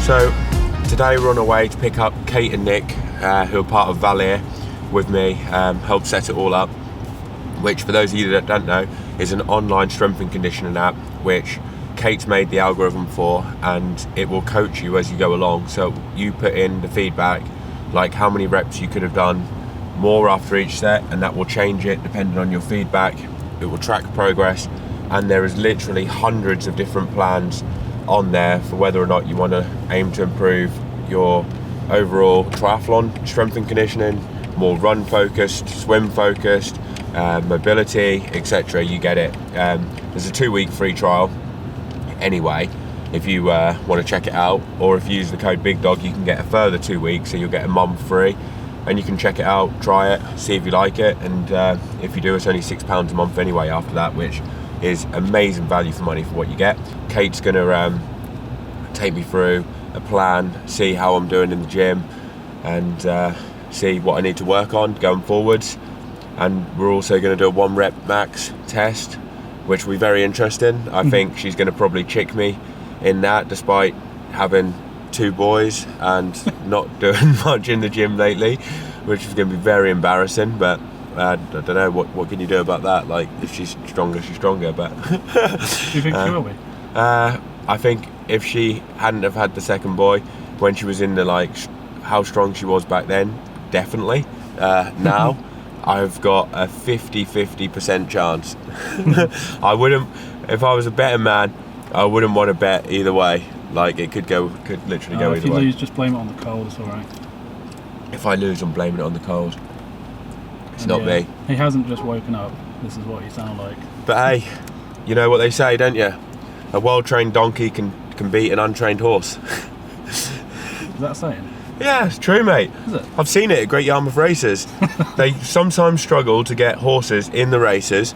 So today we're on our way to pick up Kate and Nick, who are part of Valier with me, help set it all up, which for those of you that don't know is an online strength and conditioning app which Kate's made the algorithm for, and it will coach you as you go along. So you put in the feedback, like how many reps you could have done more after each set, and that will change it depending on your feedback. It will track progress, and there is literally hundreds of different plans on there for whether or not you want to aim to improve your overall triathlon strength and conditioning, more run focused, swim focused, mobility, etc. You get it. There's a 2-week free trial anyway if you want to check it out, or if you use the code BIGDOG you can get a further 2 weeks, so you'll get a month free, and you can check it out, try it, see if you like it, and if you do, it's only £6 a month anyway after that, which is amazing value for money for what you get. Kate's gonna take me through a plan, see how I'm doing in the gym, and see what I need to work on going forwards. And we're also going to do a 1 rep max test, which will be very interesting. I think she's going to probably chick me in that, despite having 2 boys and not doing much in the gym lately, which is going to be very embarrassing. But I don't know, what can you do about that? Like, if she's stronger, she's stronger. But do you think she will be? I think if she hadn't have had the second boy, when she was in the, like, how strong she was back then, definitely. Now I've got a 50% chance. I wouldn't, if I was a betting man, I wouldn't want to bet either way. Like, it could literally go either way. If you lose, just blame it on the cold, it's alright. If I lose, I'm blaming it on the cold. It's not me. He hasn't just woken up. This is what you sound like. But hey, you know what they say, don't you? A well-trained donkey can beat an untrained horse. Is that a saying? Yeah, it's true, mate. Is it? I've seen it at Great Yarmouth races. They sometimes struggle to get horses in the races.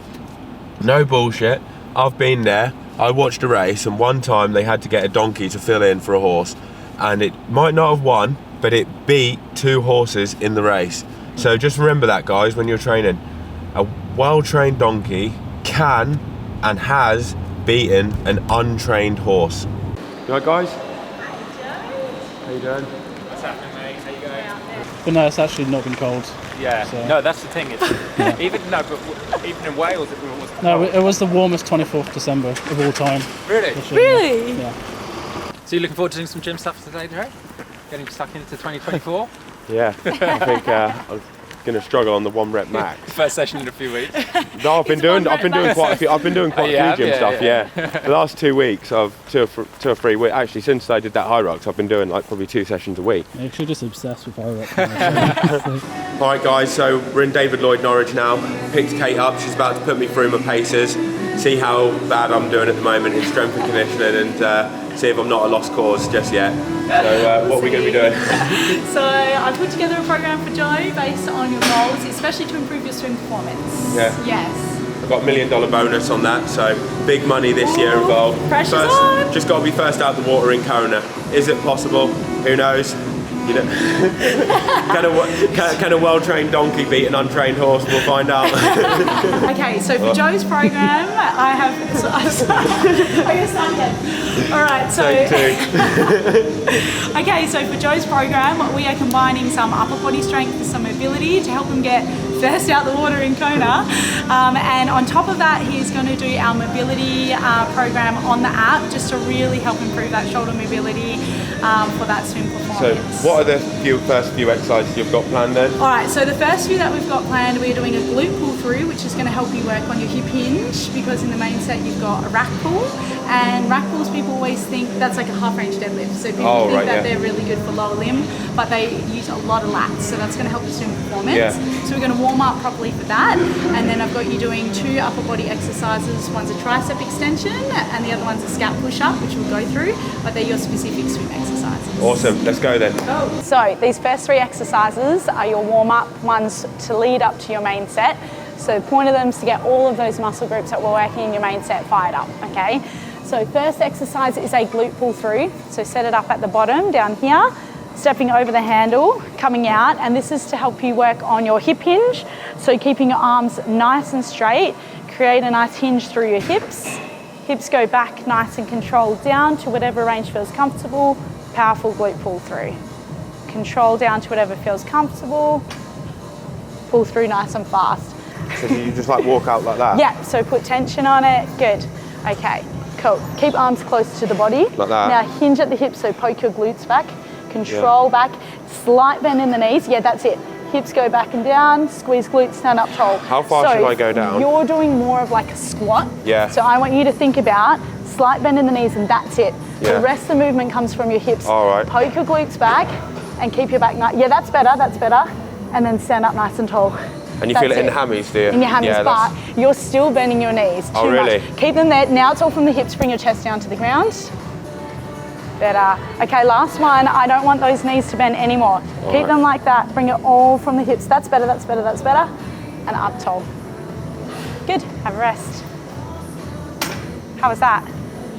No bullshit. I've been there. I watched a race, and one time they had to get a donkey to fill in for a horse, and it might not have won, but it beat 2 horses in the race. So just remember that, guys, when you're training. A well-trained donkey can and has beaten an untrained horse. You alright, guys? How you doing? What's happening, mate? How you going? But no, it's actually not been cold. Yeah. So. No, that's the thing. It's, even in Wales, it was cold. No, it was the warmest 24th December of all time. Really? Sure. Really? Yeah. So you're looking forward to doing some gym stuff today, Dre? Getting stuck into 2024? Yeah, I think I'm going to struggle on the 1 rep max. First session in a few weeks. No, I've been doing quite a few. I've been doing quite a few gym stuff. Yeah. The last 2 weeks, of 2 or 3 weeks. Actually, since I did that high rocks, I've been doing like probably 2 sessions a week. Yeah, you're just obsessed with high rocks. All right, guys. So we're in David Lloyd Norwich now. Picked Kate up. She's about to put me through my paces. See how bad I'm doing at the moment in strength and conditioning, and see if I'm not a lost cause just yet. So what are we going to be doing? So I put together a program for Joe based on your goals, especially to improve your swim performance. Yeah. Yes. I've got $1 million bonus on that, so big money this year involved. Pressure's on. Just got to be first out the water in Kona. Is it possible? Who knows? You know, can a well-trained donkey beat an untrained horse? We'll find out. Okay, so for Joe's program, I have. I guess start again. All right, so. Okay, so for Joe's program, we are combining some upper body strength with some mobility to help him get first out the water in Kona, and on top of that, he's going to do our mobility program on the app just to really help improve that shoulder mobility for that swim performance. So, what are the first few exercises you've got planned then? All right, so the first few that we've got planned, we're doing a glute pull through, which is going to help you work on your hip hinge, because in the main set you've got a rack pull, and rack pulls people always think that's like a half range deadlift, so people think that they're really good for lower limb, but they use a lot of lats, so that's going to help you swim performance. Yeah. So we're going to warm up properly for that, and then I've got you doing 2 upper body exercises. One's a tricep extension and the other one's a scap push-up, which we'll go through, but they're your specific swim exercises. Awesome, let's go then. Go. So these first 3 exercises are your warm-up ones to lead up to your main set. So the point of them is to get all of those muscle groups that we're working in your main set fired up, okay? So first exercise is a glute pull through. So set it up at the bottom down here, stepping over the handle, coming out, and this is to help you work on your hip hinge. So keeping your arms nice and straight, create a nice hinge through your hips. Hips go back nice and controlled down to whatever range feels comfortable. Powerful glute pull through. Control down to whatever feels comfortable. Pull through nice and fast. So do you just like walk out like that? Yeah, so put tension on it. Good. Okay, cool. Keep arms close to the body. Like that. Now hinge at the hips, so poke your glutes back. Control back. Slight bend in the knees. Yeah, that's it. Hips go back and down. Squeeze glutes, stand up tall. How far should I go down? You're doing more of like a squat. Yeah. So I want you to think about slight bend in the knees and that's it. Yeah. The rest of the movement comes from your hips. All right. Poke your glutes back and keep your back nice. Yeah, that's better, that's better. And then stand up nice and tall. And you feel it in the hammies, do you? In your hammies, but you're still bending your knees. Oh, really? Much. Keep them there. Now it's all from the hips. Bring your chest down to the ground. Better. Okay, last one. I don't want those knees to bend anymore. Keep them like that. Bring it all from the hips. That's better, that's better, that's better. And up tall. Good. Have a rest. How was that?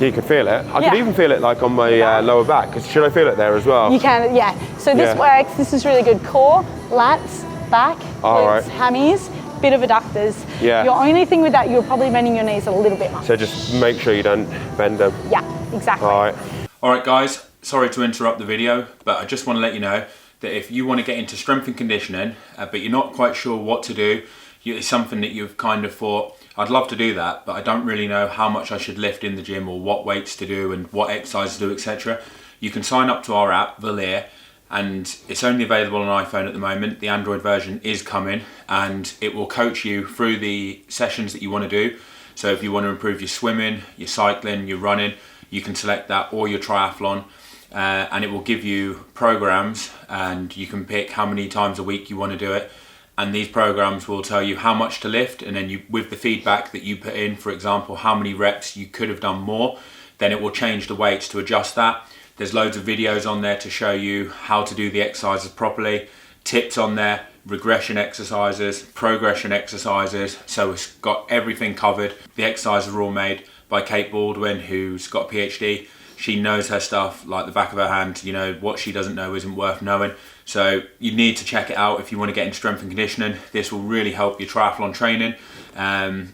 You could feel it. I could even feel it like on my lower back. Should I feel it there as well? You can, yeah. So this works. This is really good. Core, lats, back, glutes, hammies, bit of adductors. Yeah. Your only thing with that, you're probably bending your knees a little bit much. So just make sure you don't bend them. Yeah, exactly. All right. All right, guys, sorry to interrupt the video, but I just want to let you know that if you want to get into strength and conditioning, but you're not quite sure what to do, it's something that you've kind of thought, I'd love to do that, but I don't really know how much I should lift in the gym or what weights to do and what exercises to do, etc. You can sign up to our app, Valir, and it's only available on iPhone at the moment. The Android version is coming, and it will coach you through the sessions that you want to do. So if you want to improve your swimming, your cycling, your running, you can select that, or your triathlon, and it will give you programs, and you can pick how many times a week you want to do it. And these programs will tell you how much to lift, and then you, with the feedback that you put in, for example, how many reps you could have done more, then it will change the weights to adjust that. There's loads of videos on there to show you how to do the exercises properly, tips on there, regression exercises, progression exercises, so it's got everything covered. The exercises are all made by Kate Baldwin, who's got a PhD. She knows her stuff like the back of her hand. You know, what she doesn't know isn't worth knowing. So you need to check it out if you want to get into strength and conditioning. This will really help your triathlon training.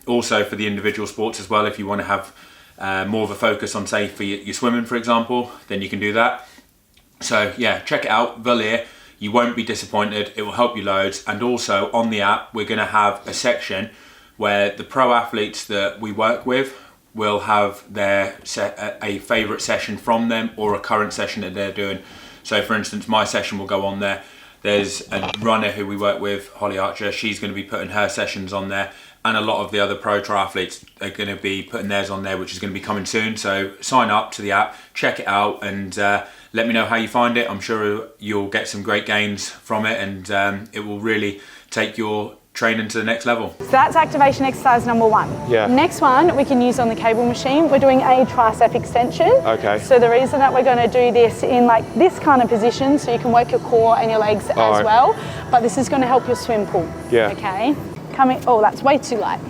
Also for the individual sports as well, if you want to have more of a focus on, say, for your swimming, for example, then you can do that. So yeah, check it out, Valir. You won't be disappointed. It will help you loads. And also on the app, we're going to have a section where the pro athletes that we work with will have their a favourite session from them or a current session that they're doing. So for instance, my session will go on there. There's a runner who we work with, Holly Archer. She's going to be putting her sessions on there, and a lot of the other pro triathletes are going to be putting theirs on there, which is going to be coming soon. So sign up to the app, check it out, and let me know how you find it. I'm sure you'll get some great gains from it, and it will really take your training to the next level. So that's activation exercise number 1. Yeah. Next one we can use on the cable machine. We're doing a tricep extension. Okay. So the reason that we're going to do this in like this kind of position, so you can work your core and your legs as well, but this is going to help your swim pull. Yeah. Okay. Coming, oh, that's way too light.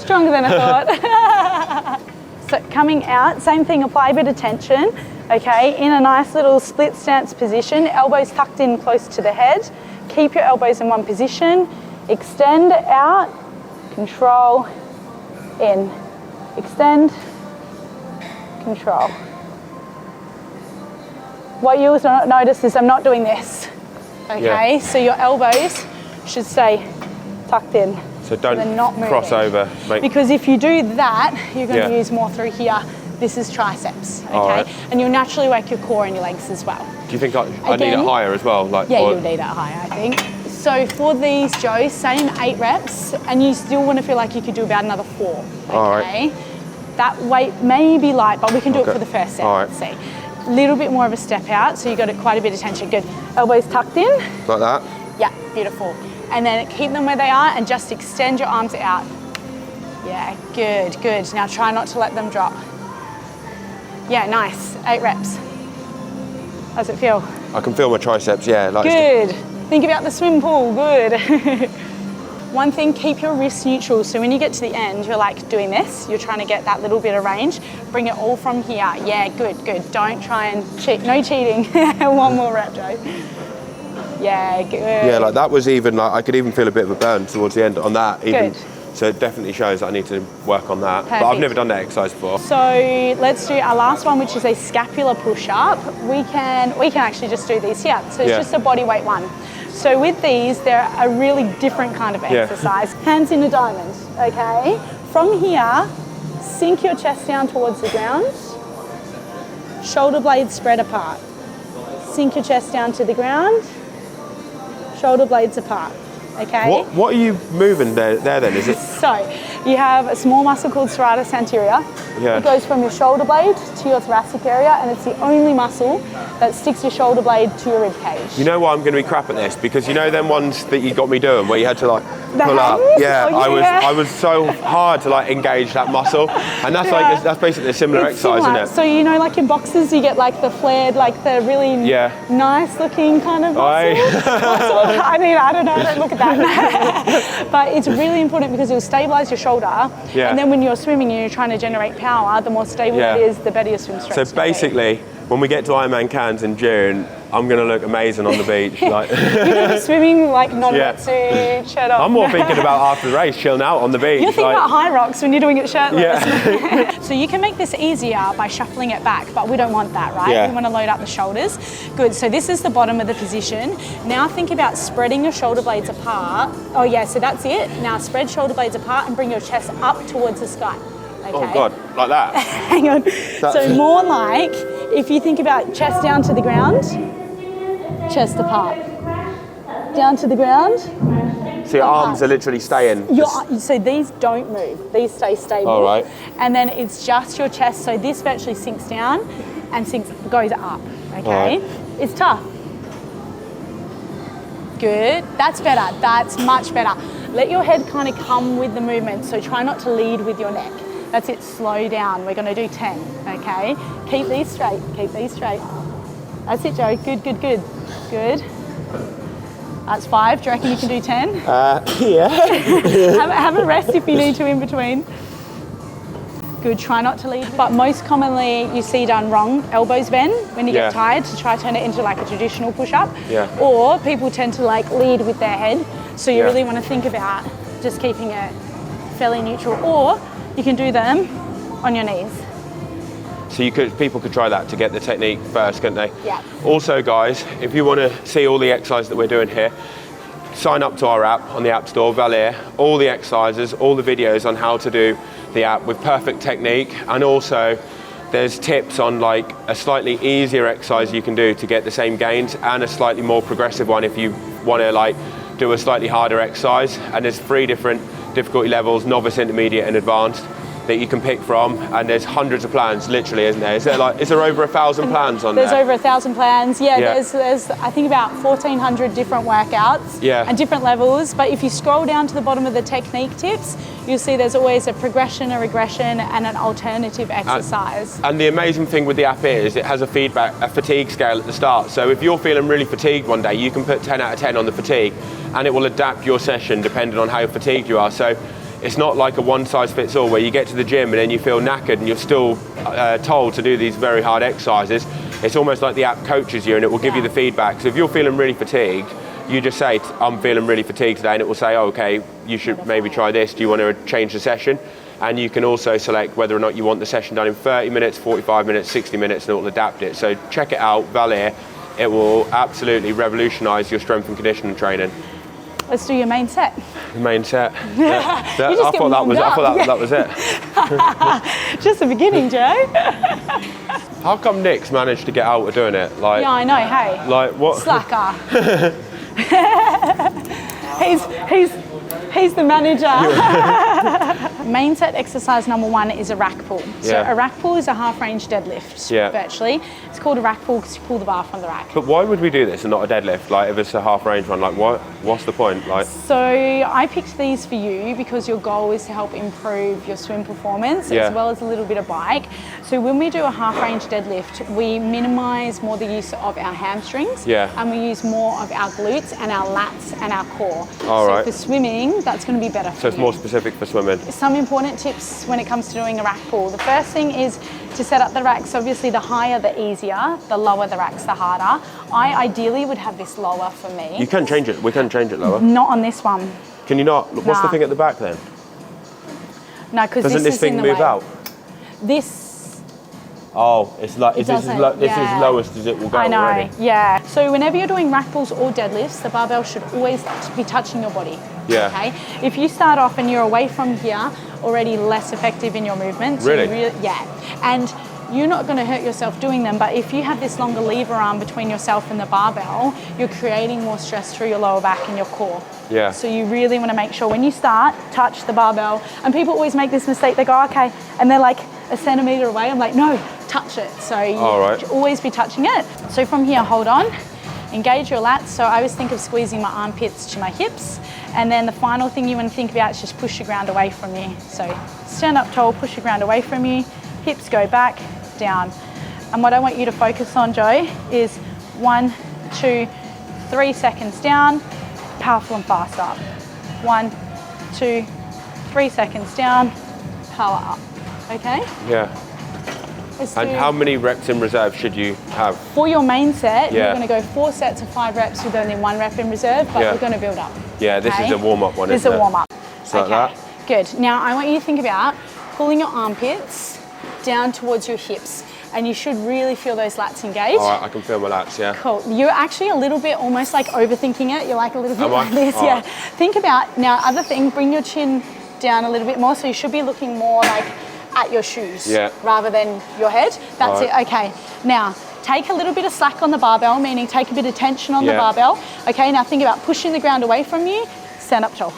Stronger than I thought. So coming out, same thing, apply a bit of tension. Okay, in a nice little split stance position, elbows tucked in close to the head. Keep your elbows in one position. Extend out, control, in. Extend, control. What you'll notice is I'm not doing this. Okay, so your elbows should stay tucked in. So don't not cross over. Because if you do that, you're going to use more through here. This is triceps, okay? And you'll naturally work your core and your legs as well. Do you think I need it higher as well? Like, yeah, you'll need it higher, I think. So for these, Joe, same 8 reps, and you still want to feel like you could do about another 4, okay? All right. That weight may be light, but we can do it for the first set. All right. Let's see. A little bit more of a step out, so you got quite a bit of tension. Good. Elbows tucked in. Like that? Yeah, beautiful. And then keep them where they are and just extend your arms out. Yeah, good, good. Now try not to let them drop. Yeah, nice. 8 reps. How's it feel? I can feel my triceps, yeah. Like good. Think about the swim pool, good. One thing, keep your wrists neutral. So when you get to the end, you're like doing this. You're trying to get that little bit of range. Bring it all from here. Yeah, good, good. Don't try and cheat. No cheating. One more rep, Joe. Yeah, good. Yeah, like that was even like, I could even feel a bit of a burn towards the end on that. Even good. So it definitely shows that I need to work on that. But I've Perfect. never done that exercise before. So let's do our last one, which is a scapula push-up. We can actually just do these here. So it's just a body weight one. So with these, they're a really different kind of exercise. Hands in a diamond, okay? From here, sink your chest down towards the ground. Shoulder blades spread apart. Sink your chest down to the ground. Shoulder blades apart. Okay. What are you moving there then? Is it? So you have a small muscle called serratus anterior. Yeah. It goes from your shoulder blade to your thoracic area, and it's the only muscle that sticks your shoulder blade to your rib cage. You know why I'm going to be crap at this? Because you know them ones that you got me doing where you had to like pull up. hands? Yeah, Oh, yeah. I was so hard to like engage that muscle, and that's like that's basically a similar It's exercise, similar. isn't it? So you know, like in boxers, you get like the flared, like the really nice looking kind of muscle. I mean, I don't know, don't look at that. But it's really important because it'll stabilize your shoulder. And then when you're swimming and you're trying to generate power, the more stable it is, the better your swim stroke's So basically, when we get to Ironman Cairns in June, I'm going to look amazing on the beach. Like you're going to be swimming like non-wetsuit, shirt off. I'm more thinking about after the race, chilling out on the beach. You're thinking about high rocks when you're doing it shirtless. Yeah. So you can make this easier by shuffling it back, but we don't want that, right? Yeah. We want to load up the shoulders. Good, so this is the bottom of the position. Now think about spreading your shoulder blades apart. Oh yeah, so that's it. Now spread shoulder blades apart and bring your chest up towards the sky. Okay. Oh God, like that? Hang on. So more like, if you think about chest down to the ground, chest apart. Down to the ground. So your arms are literally staying. So these don't move. These stay stable. All right. And then it's just your chest. So this virtually sinks down and goes up. Okay. Right. It's tough. Good. That's better. That's much better. Let your head kind of come with the movement. So try not to lead with your neck. That's it. Slow down. We're going to do 10. Okay. Keep these straight. Keep these straight. That's it, Joe. Good, good, good. Good. That's 5. Do you reckon you can do 10? Yeah. have a rest if you need to in between. Good, try not to lead. But most commonly you see done wrong, elbows bend when you get tired, to try to turn it into like a traditional push-up. Yeah. Or people tend to like lead with their head. So you really want to think about just keeping it fairly neutral. Or you can do them on your knees. So people could try that to get the technique first, couldn't they? Yeah. Also, guys, if you want to see all the exercises that we're doing here, sign up to our app on the App Store, Valier. All the exercises, all the videos on how to do the app with perfect technique, and also there's tips on like a slightly easier exercise you can do to get the same gains, and a slightly more progressive one if you want to like do a slightly harder exercise. And there's 3 different difficulty levels: novice, intermediate, and advanced, that you can pick from, and there's hundreds of plans, literally, isn't there? Is there over 1,000 plans on there? There's over 1,000 plans. There's I think about 1,400 different workouts and different levels. But if you scroll down to the bottom of the technique tips, you'll see there's always a progression, a regression, and an alternative exercise. And the amazing thing with the app is it has a fatigue scale at the start. So if you're feeling really fatigued one day, you can put 10 out of 10 on the fatigue, and it will adapt your session depending on how fatigued you are. So it's not like a one-size-fits-all where you get to the gym and then you feel knackered and you're still told to do these very hard exercises. It's almost like the app coaches you, and it will give you the feedback. So if you're feeling really fatigued, you just say, I'm feeling really fatigued today, and it will say, oh, okay, you should maybe try this. Do you want to change the session? And you can also select whether or not you want the session done in 30 minutes, 45 minutes, 60 minutes, and it will adapt it. So check it out, Valier. It will absolutely revolutionise your strength and conditioning training. Let's do your main set. Main set. I thought that was it. Just the beginning, Joe. How come Nick's managed to get out of doing it? Like, yeah, I know. Hey. Like what? Slacker. He's the manager. Main set exercise number 1 is a rack pull. So a rack pull is a half range deadlift, virtually. It's called a rack pull because you pull the bar from the rack. But why would we do this and not a deadlift? Like if it's a half range one, like what's the point? Like, so I picked these for you because your goal is to help improve your swim performance as well as a little bit of bike. So when we do a half range deadlift, we minimize more the use of our hamstrings and we use more of our glutes and our lats and our core. So for swimming, that's going to be better for you. So it's more specific for swimming. Some important tips when it comes to doing a rack pull. The first thing is to set up the racks. Obviously the higher the easier, the lower the racks the harder. I ideally would have this lower for me. You can change it. We can change it lower. Not on this one. Can you not? What's the thing at the back then? No, because Doesn't this thing move out? This. Oh, it's like this is lowest as it will go. I know, already. yeah. So whenever you're doing rack pulls or deadlifts, the barbell should always be touching your body. Yeah. Okay. If you start off and you're away from here, already less effective in your movements. Really? Yeah. And you're not going to hurt yourself doing them, but if you have this longer lever arm between yourself and the barbell, you're creating more stress through your lower back and your core. Yeah. So you really want to make sure when you start, touch the barbell. And people always make this mistake. They go, okay, and they're like a centimetre away. I'm like, no, touch it. So you should always be touching it. So from here, hold on, engage your lats. So I always think of squeezing my armpits to my hips. And then the final thing you want to think about is just push the ground away from you. So stand up tall, push the ground away from you, hips go back, down. And what I want you to focus on, Joe, is 1, 2, 3 seconds down, powerful and fast up. 1, 2, 3 seconds down, power up. Okay? Yeah. And how many reps in reserve should you have? For your main set, you're going to go 4 sets of 5 reps with only 1 rep in reserve, but we're going to build up. Yeah, this is a warm-up one, This is a warm-up. So like that? Good. Now I want you to think about pulling your armpits down towards your hips, and you should really feel those lats engage. All right, I can feel my lats, yeah. Cool. You're actually a little bit almost like overthinking it. You're like a little bit like this, all yeah. right. Think about, now other thing, bring your chin down a little bit more, so you should be looking more like at your shoes rather than your head. That's it, okay. Now, take a little bit of slack on the barbell, meaning take a bit of tension on the barbell. Okay, now think about pushing the ground away from you, stand up tall.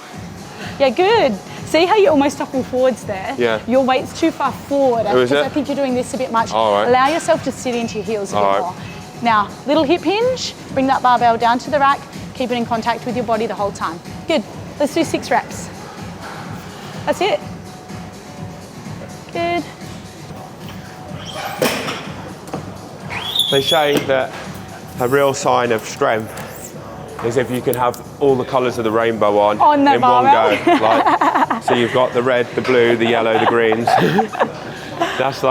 Yeah, good. See how you almost topple forwards there? Yeah. Your weight's too far forward. Is it? I think you're doing this a bit much. All right. Allow yourself to sit into your heels a bit All more. Now, little hip hinge, bring that barbell down to the rack, keep it in contact with your body the whole time. Good, let's do 6 reps. That's it. Good. They say that a real sign of strength is if you can have all the colours of the rainbow on that in barbell. one go. Like, so you've got the red, the blue, the yellow, the greens. That's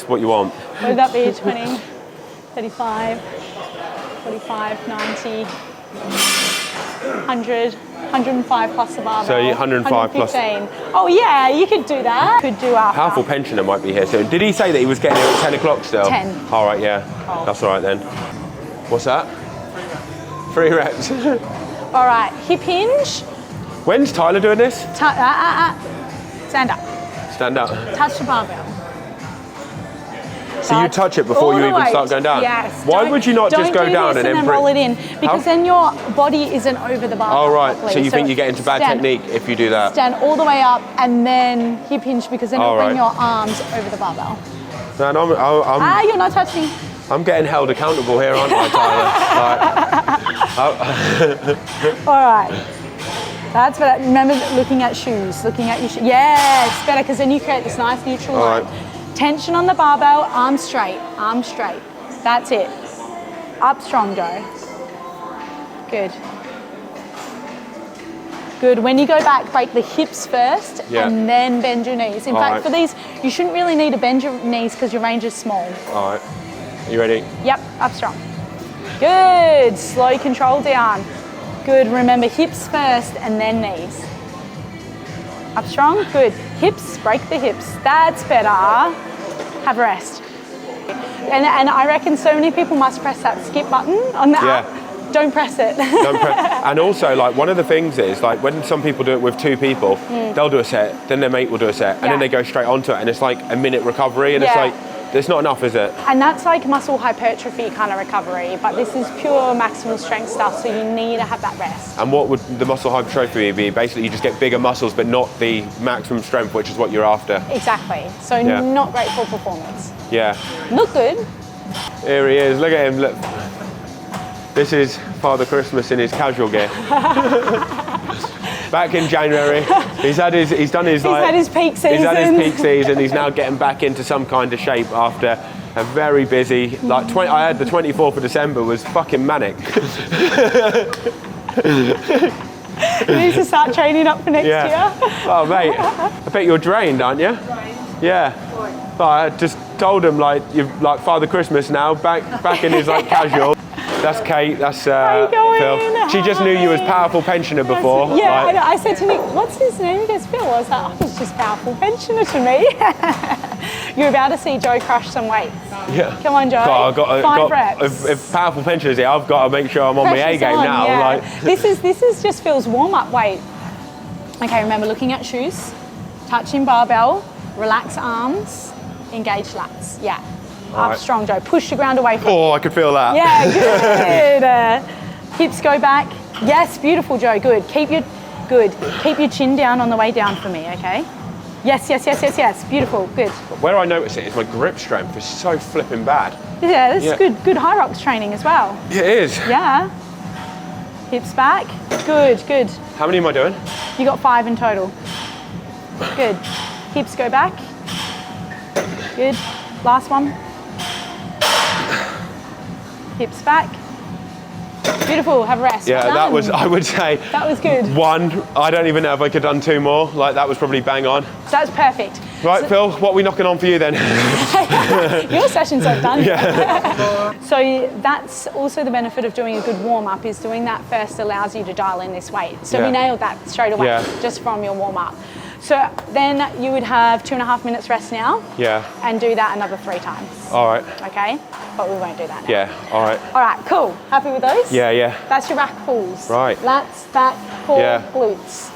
what you want. What would that be? 20, 35, 45, 90, 100, 105 plus the barbell. So 105 plus. 115. Oh yeah, you could do that. Could do after. Powerful pensioner might be here soon. Did he say that he was getting here at 10 o'clock still? 10. All right, yeah. Oh. That's all right then. What's that? 3 reps. All right, hip hinge. When's Tyler doing this? Stand up. Stand up. Touch the barbell. So you touch it before you even start going down? Yes. Why would you not just go down and then roll it in? Because then your body isn't over the barbell. Oh, right. Properly. So you think you get into bad technique if you do that? Stand all the way up and then hip hinge, because then you'll bring your arms over the barbell. Man, You're not touching. I'm getting held accountable here, aren't I, Tyler? All right. That's better. Remember looking at shoes, looking at your shoes. Yeah, it's better because then you create this nice neutral line. Right. Tension on the barbell, arms straight, arms straight. That's it. Up strong, Joe. Good. Good. When you go back, break the hips first and then bend your knees. In fact, for these, you shouldn't really need to bend your knees because your range is small. All right. You ready? Yep, up strong. Good. Slow control down. Good. Remember, hips first and then knees. Up strong. Good. Hips, break the hips. That's better. Have a rest. And I reckon so many people must press that skip button on the app. Don't press it. And also, like, one of the things is, like, when some people do it with 2 people, they'll do a set, then their mate will do a set, and then they go straight onto it, and it's like a minute recovery, and it's like, there's not enough, is it? And that's like muscle hypertrophy kind of recovery, but this is pure maximal strength stuff, so you need to have that rest. And what would the muscle hypertrophy be? Basically, you just get bigger muscles, but not the maximum strength, which is what you're after. Exactly. So not great for performance. Yeah. Look good. Here he is. Look at him. Look. This is Father Christmas in his casual gear. Back in January, he's had his peak season. He's had his peak season. He's now getting back into some kind of shape after a very busy. I had the 24th of December was fucking manic. You need to start training up for next year. Oh mate, I bet you're drained, aren't you? Yeah. But I just told him, like, you're like Father Christmas now, back in his like casual. That's Kate. That's How you going? Phil. She just knew you as powerful pensioner before. Yeah, like- I said to Nick, what's his name? He goes, Phil. I was like, oh, he's just powerful pensioner to me. You're about to see Joe crush some weight. Yeah. Come on, Joe. God, Five reps. If powerful pensioners here, I've got to make sure I'm on my A Pressure's game on, now. yeah. Like. This is just Phil's warm-up weight. Okay, remember looking at shoes, touching barbell, relax arms, engage lats. Yeah. Up right. strong, Joe. Push the ground away from Oh, I could feel that. Yeah, good. Hips go back. Yes, beautiful, Joe. Good. Keep your chin down on the way down for me, okay? Yes. Beautiful. Good. Where I notice it is my grip strength is so flipping bad. Yeah, this Yeah. is good high rocks training as well. It is. Yeah. Hips back. Good. How many am I doing? You got 5 in total. Good. Hips go back. Good. Last one. Hips back. Beautiful. Have a rest. Yeah, Well that done. was, I would say, That was good. one. I don't even know if I could have done 2 more. Like, that was probably bang on. That's perfect. Right, So- Phil, what are we knocking on for you then? Your session's so done. So that's also the benefit of doing a good warm-up, is doing that first allows you to dial in this weight. So Yeah. we nailed that straight away, Yeah. just from your warm-up. So then you would have 2.5 minutes rest now Yeah. and do that another 3 times, All right. okay? But we won't do that now. Yeah, all right. All right, cool. Happy with those? Yeah. That's your rack pulls. Right. Lats, back, core, Yeah. glutes.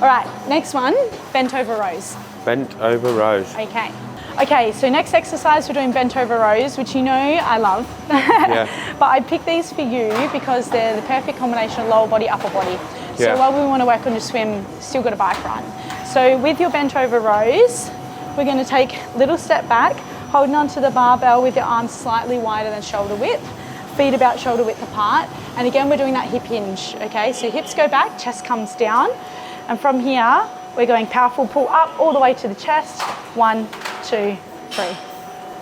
All right, next one, bent over rows. Bent over rows. Okay, so next exercise we're doing bent over rows, which you know I love. Yeah. But I picked these for you because they're the perfect combination of lower body, upper body. So Yeah. while we want to work on your swim, still got a bike run. So with your bent over rows, we're going to take a little step back, holding onto the barbell with your arms slightly wider than shoulder width, feet about shoulder width apart. And again, we're doing that hip hinge, okay? So hips go back, chest comes down. And from here, we're going powerful pull up all the way to the chest. 1, 2, 3.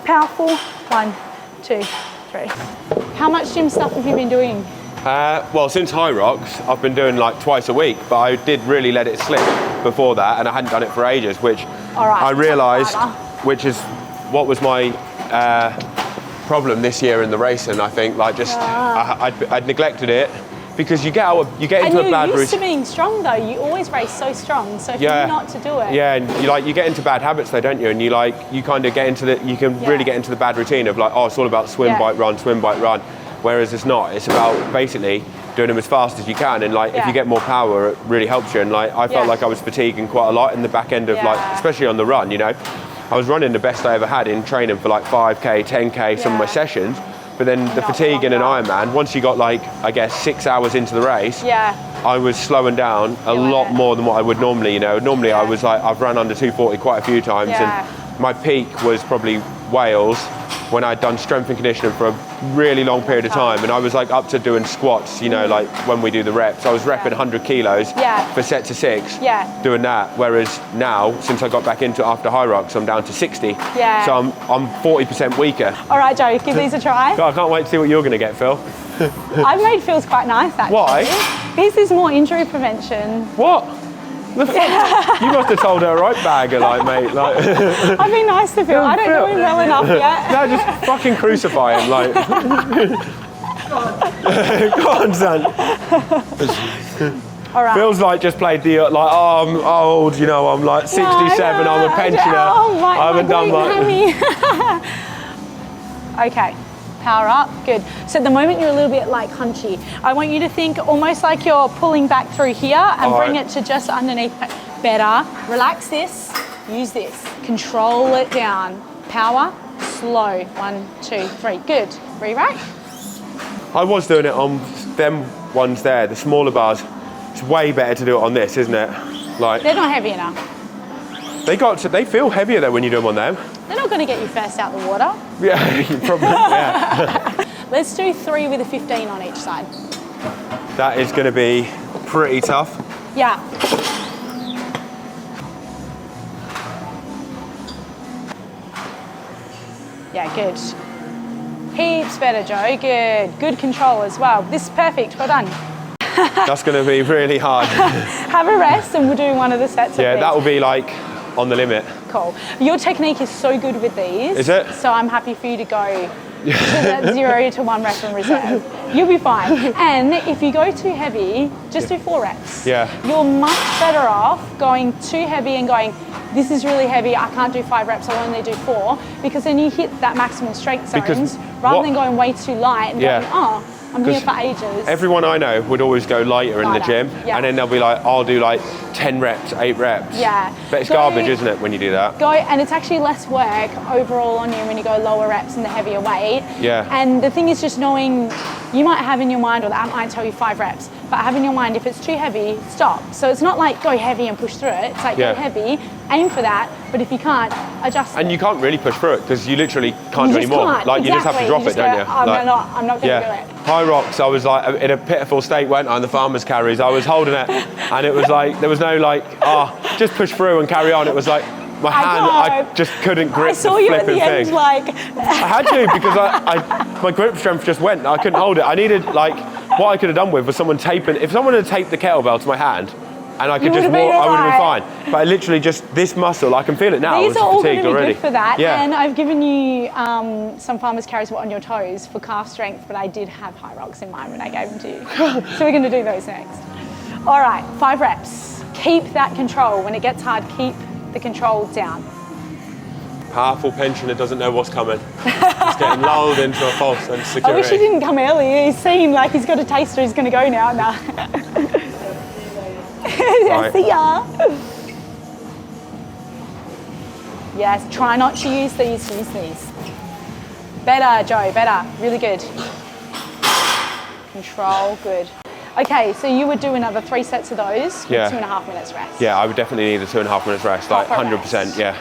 Powerful, 1, 2, 3. How much gym stuff have you been doing? Well, since High Rocks, I've been doing like twice a week, but I did really let it slip before that, and I hadn't done it for ages, which All right, I realised, harder. which is what was my problem this year in the racing. I think, like, just I'd neglected it because you get And into a bad you're used to routine. being strong though. You always race so strong. So for Yeah. you not to do it. Yeah, and you get into bad habits though, don't you? And you kind of get into you can Yeah. really get into the bad routine of like, oh, it's all about swim, Yeah. bike, run. Whereas it's not. It's about basically doing them as fast as you can. And like, if Yeah. you get more power, it really helps you. And like, I felt Yeah. like I was fatiguing quite a lot in the back end of like, Yeah. especially on the run. You know, I was running the best I ever had in training for like 5K, 10K, some of my Yeah. sessions. But then the Not fatigue in an longer. Ironman, once you got like, I guess 6 hours into the race, Yeah. I was slowing down a Doing lot it. more than what I would normally, you know. Normally I Yeah. was like, I've run under 240 quite a few times, Yeah. and my peak was probably Wales when I'd done strength and conditioning for a really long period of time, and I was like up to doing squats, you know, like when we do the reps. I was repping 100 kilos Yeah. for sets of 6, Yeah. doing that. Whereas now, since I got back into it after High Rocks, I'm down to 60. Yeah. So I'm 40% weaker. All right, Joe, give these a try. God, I can't wait to see what you're going to get, Phil. I've made Phil's quite nice actually. Why? This is more injury prevention. What? The fuck? You must have told her right bagger, like, mate. Like, I've been nice to Phil. I don't know him well enough yet. no, just fucking crucify him, like. Go on, son. All right. Phil's like just played the like, oh, I'm old, you know, I'm like 67, No, I'm a pensioner. Oh, my, I haven't done great much. hammy. Okay, power up, good. So at the moment you're a little bit like hunchy. I want you to think almost like you're pulling back through here and All bring right. it to just underneath. Better. Relax this, use this. Control it down. Power, slow. 1, 2, 3, good. Re-rack. I was doing it on them ones there, the smaller bars. It's way better to do it on this, isn't it? Like, They're not heavy enough. they feel heavier though when you do them on them. They're not going to get you first out the water. Yeah, you probably, yeah. Let's do 3 with a 15 on each side. That is going to be pretty tough. Yeah. Yeah, good. Heaps better, Joe. Good. Good control as well. This is perfect. Well done. That's going to be really hard. Have a rest and we'll do one of the sets Yeah, of these. that will be like on the limit. Cool. Your technique is so good with these. Is it? So I'm happy for you to go So that's 0 to 1 rep in reserve. You'll be fine. And if you go too heavy, just do 4 reps. Yeah. You're much better off going too heavy and going, this is really heavy, I can't do 5 reps, I'll only do 4, because then you hit that maximum strength zones rather than going way too light and going, oh, I'm here for ages. Everyone I know would always go lighter in the gym, and then they'll be like, I'll do like 10 reps, 8 reps. Yeah. But it's garbage, isn't it, when you do that? And it's actually less work overall on you when you go lower reps and the heavier weight. Yeah. And the thing is just knowing, you might have in your mind, or that might tell you 5 reps, but have in your mind, if it's too heavy, stop. So it's not like go heavy and push through it. It's like go heavy, aim for that, but if you can't, adjust And it. you can't really push through it because you literally can't do any more. Like you just have to drop it, don't you? I'm not going to do it. High rocks, I was like in a pitiful state, weren't I, on the farmer's carries. I was holding it and it was like, there was no like, just push through and carry on. It was like, my hand, I just couldn't grip the flipping thing. I saw you at the end, like... I had to because my grip strength just went. I couldn't hold it. I needed, like, what I could have done with was someone taping, if someone had taped the kettlebell to my hand, and I could just walk, I would have been fine. But I literally just, this muscle, I can feel it now. These are all going to be already. good for that. Yeah. And I've given you some farmer's carries on your toes for calf strength, but I did have high rocks in mind when I gave them to you. So we're going to do those next. All right, 5 reps. Keep that control. When it gets hard, keep the control down. Powerful pensioner doesn't know what's coming. He's getting lulled into a false sense of security. I wish he didn't come earlier. He seemed like he's got a taster, he's going to go now. Nah. Right. See ya. Yes, try not to use these, use these. Better, Joe, better. Really good. Control, good. Okay, so you would do another 3 sets of those with 2.5 minutes rest. Yeah, I would definitely need a 2.5 minutes rest, like 100%, yeah.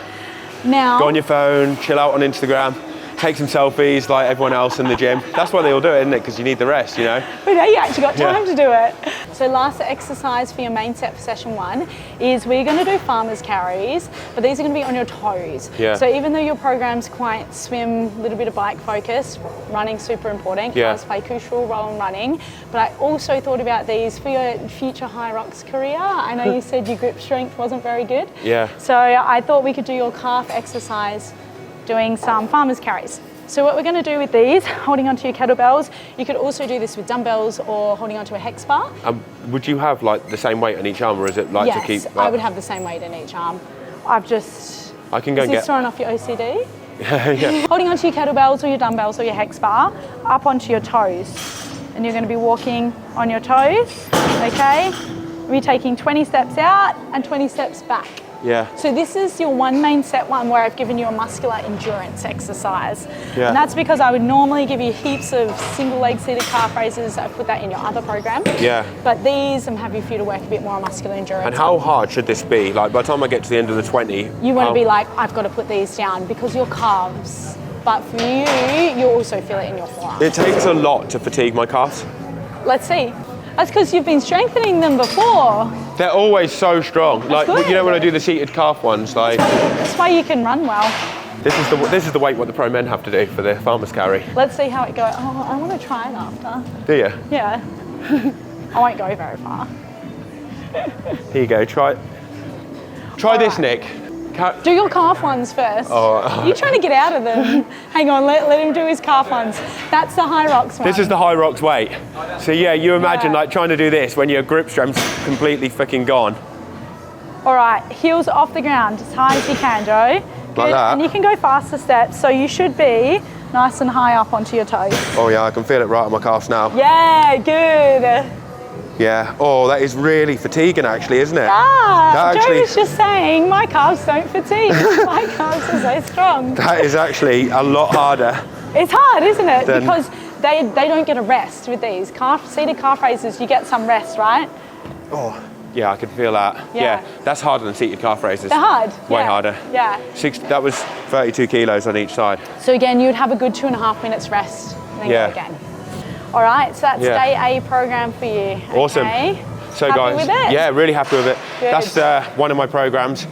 Now, go on your phone, chill out on Instagram, take some selfies like everyone else in the gym. That's why they all do it, isn't it? Because you need the rest, you know? But now you actually got time to do it. So last exercise for your main set for session 1 is we're going to do farmer's carries, but these are going to be on your toes. Yeah. So even though your program's quite swim, a little bit of bike focused, running super important, calves play crucial role in running, but I also thought about these for your future high rocks career. I know you said your grip strength wasn't very good. Yeah. So I thought we could do your calf exercise doing some farmer's carries. So what we're going to do with these, holding onto your kettlebells, you could also do this with dumbbells or holding onto a hex bar. Would you have like the same weight on each arm, or is it like to keep? Yes, I would have the same weight in each arm. I can go and get. throwing off your OCD? Yeah. Holding onto your kettlebells or your dumbbells or your hex bar, up onto your toes. And you're going to be walking on your toes, okay? We're taking 20 steps out and 20 steps back. Yeah. So this is your one main set one where I've given you a muscular endurance exercise. Yeah. And that's because I would normally give you heaps of single leg seated calf raises. I put that in your other program. Yeah. But these I'm happy for you to work a bit more on muscular endurance. And how hard should this be? Like by the time I get to the end of the 20, you want to be like, I've got to put these down because your calves. But for you also feel it in your forearms. It takes a lot to fatigue my calves. Let's see. That's because you've been strengthening them before. They're always so strong. Like good. you know when I do the seated calf ones, like That's why you can run well. this is the weight what the pro men have to do for their farmer's carry. Let's see how it goes. Oh, I want to try it after. Do you? Yeah. I won't go very far. Here you go. Try this, Nick. Do your calf ones first. You're trying to get out of them. Hang on, let him do his calf ones. That's the high rocks one. This is the high rocks weight. So yeah, you imagine like trying to do this when your grip strength's completely fucking gone. All right, heels off the ground as high as you can, Joe. Good. Like that. And you can go faster steps, so you should be nice and high up onto your toes. Oh yeah, I can feel it right on my calves now. Yeah, good. Yeah. Oh, that is really fatiguing actually, isn't it? Joe was just saying, my calves don't fatigue. My calves are so strong. That is actually a lot harder. It's hard, isn't it? Because they don't get a rest with these. Seated calf raises, you get some rest, right? Oh, yeah, I can feel that. Yeah, that's harder than seated calf raises. They're hard. Way harder. Yeah. That was 32 kilos on each side. So again, you'd have a good 2.5 minutes rest and then go again. All right, so that's day A program for you. Awesome. Okay. So happy guys, with it? yeah, really happy with it. Good. That's one of my programs.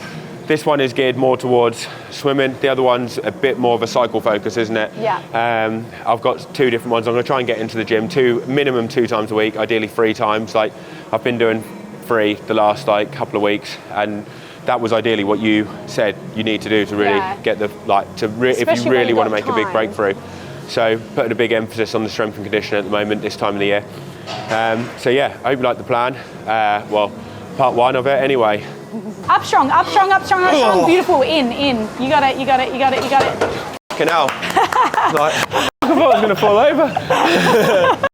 This one is geared more towards swimming. The other one's a bit more of a cycle focus, isn't it? Yeah. I've got 2 different ones. I'm going to try and get into the gym minimum 2 times a week, ideally 3 times. Like I've been doing 3 the last couple of weeks, and that was ideally what you said you need to do to really get the if you really want to make a big breakthrough. So putting a big emphasis on the strength and conditioning at the moment, this time of the year. So yeah, I hope you like the plan. Well, part one of it anyway. Up strong, up strong, up strong, up strong. Beautiful, in. You got it, you got it, you got it, you got it. Fucking hell. Like, I thought I was going to fall over.